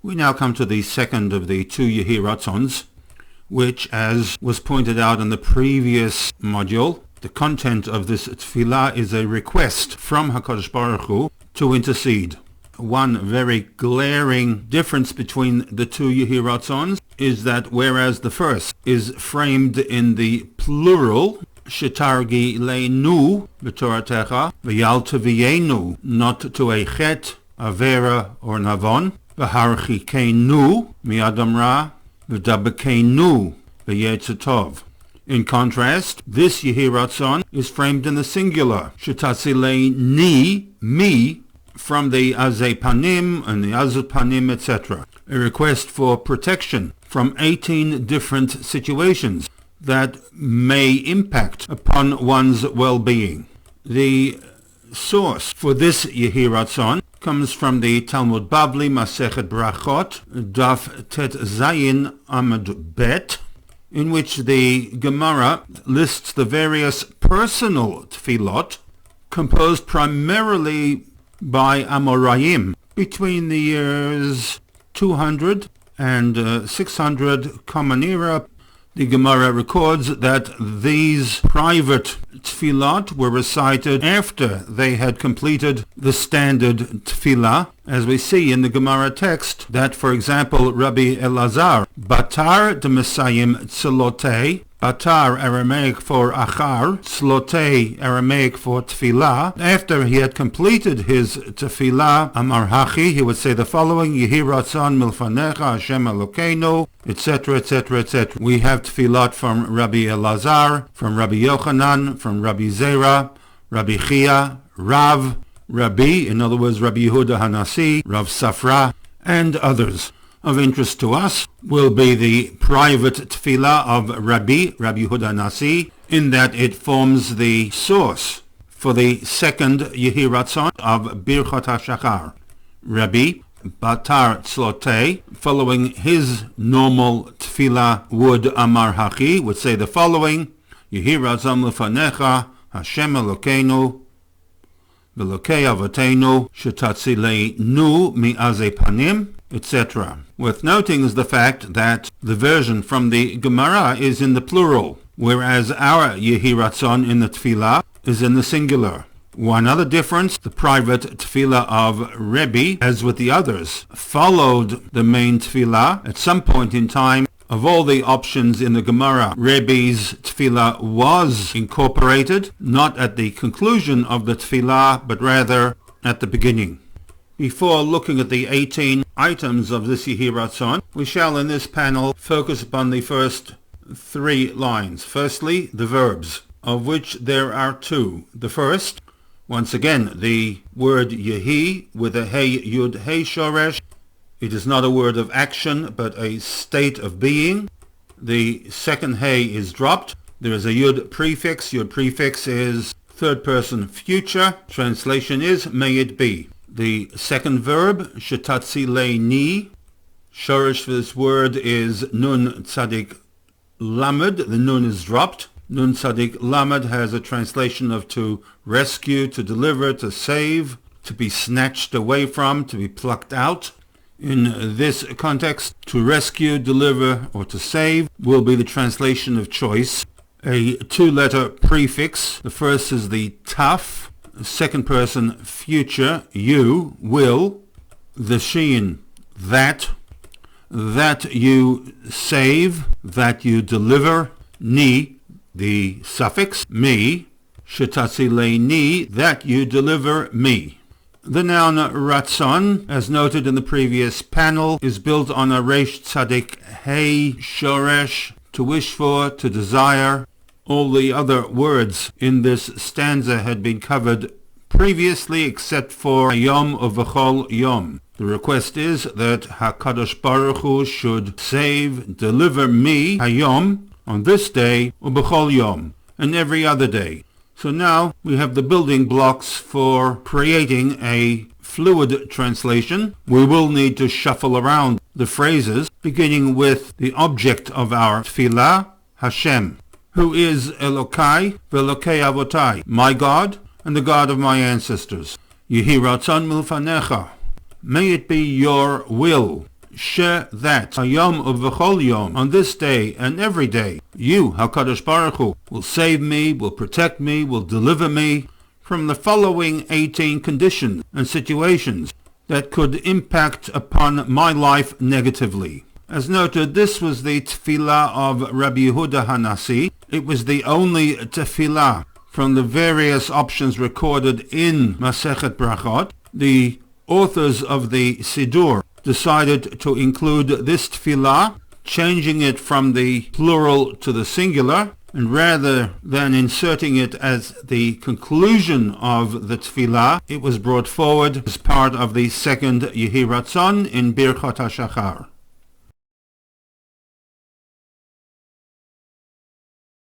We now come to the second of the two Yehi Ratzons, which, as was pointed out in the previous module, the content of this tefillah is a request from HaKadosh Baruch Hu to intercede. One very glaring difference between the two Yehi Ratzons is that whereas the first is framed in the plural, Shetargi leinu b'toratecha v'yal tevienu, not to a chet, avera, or navon, v'harchikeinu mi'adam ra v'dabekenu v'yetzer tov. In contrast, this Yehi Ratzon is framed in the singular, Shetatzi ni, me, from the Azei Panim and the Azut Panim, etc. A request for protection from 18 different situations that may impact upon one's well-being. The source for this Yehi Ratzon comes from the Talmud Bavli, Masechet Brachot, Daf Tet Zayin Amud Bet, in which the Gemara lists the various personal tefillot composed primarily by Amoraim between the years 200 and 600 Common Era. The Gemara records that these private tefillot were recited after they had completed the standard tefillah, as we see in the Gemara text that, for example, Rabbi Elazar, Batar de Mesayim Tzilotei, Batar Aramaic for Achar, Tzilotei Aramaic for tefillah, after he had completed his tefillah, Amar Hachi, he would say the following, Yehi Ratzon Milfanecha Hashem Elokeinu, etc., etc., etc. We have tefillot from Rabbi Elazar, from Rabbi Yochanan, from Rabbi Zera, Rabbi Chia, Rav, Rabbi, in other words, Rabbi Yehuda Hanasi, Rav Safra, and others. Of interest to us will be the private tefillah of Rabbi Yehuda Hanasi, in that it forms the source for the second Yehi Ratzon of Birchot HaShachar. Rabbi Batar Tzlotei, following his normal tefillah, would Amar Hachi, would say the following, Yehi Ratzon Lefanecha Hashem Elokeinu V'Elokei Avotenu Shetatzileinu Mi'azei Panim, etc. Worth noting is the fact that the version from the Gemara is in the plural, whereas our Yehi Ratzon in the tefillah is in the singular. One other difference, the private tefillah of Rebbe, as with the others, followed the main tefillah at some point in time. Of all the options in the Gemara, Rebbe's tefillah was incorporated, not at the conclusion of the tefillah, but rather at the beginning. Before looking at the 18 items of this Yehi Ratzon, we shall in this panel focus upon the first 3 lines. Firstly, the verbs, of which there are 2. The first, once again, the word Yehi with a Hey Yud Hey Shoresh. It is not a word of action, but a state of being. The second Hey is dropped. There is a Yud prefix. Yud prefix is third person future. Translation is, may it be. The second verb, Shetatzileini. Shoresh for this word is Nun Tzadik Lamed. The Nun is dropped. Nun Tzadik Lamed has a translation of to rescue, to deliver, to save, to be snatched away from, to be plucked out. In this context, to rescue, deliver, or to save will be the translation of choice. A 2-letter prefix. The first is the taf. Second person future, you, will. The sheen, that you save, that you deliver. Ni, the suffix, me. Shetatzileini, that you deliver me. The noun Ratzon, as noted in the previous panel, is built on a Resh Tzadik Hey Shoresh, to wish for, to desire. All the other words in this stanza had been covered previously except for Hayom Uvechol Yom. The request is that HaKadosh Baruch Hu should save, deliver me, Hayom, on this day, Uvechol Yom, and every other day. So now we have the building blocks for creating a fluid translation. We will need to shuffle around the phrases, beginning with the object of our tefillah, Hashem, who is Elokai v'Elokei Avotai, my God and the God of my ancestors. Yehi Ratzon Milfanecha, may it be your will, that Hayom uv'chol yom, on this day and every day, you, HaKadosh Baruch Hu, will save me, will protect me, will deliver me from the following 18 conditions and situations that could impact upon my life negatively. As noted, this was the tefillah of Rabbi Yehuda HaNasi. It was the only tefillah from the various options recorded in Masechet Brachot. The authors of the Siddur decided to include this tefillah, changing it from the plural to the singular, and rather than inserting it as the conclusion of the tefillah, it was brought forward as part of the second Yehi Ratzon in Birchot HaShachar.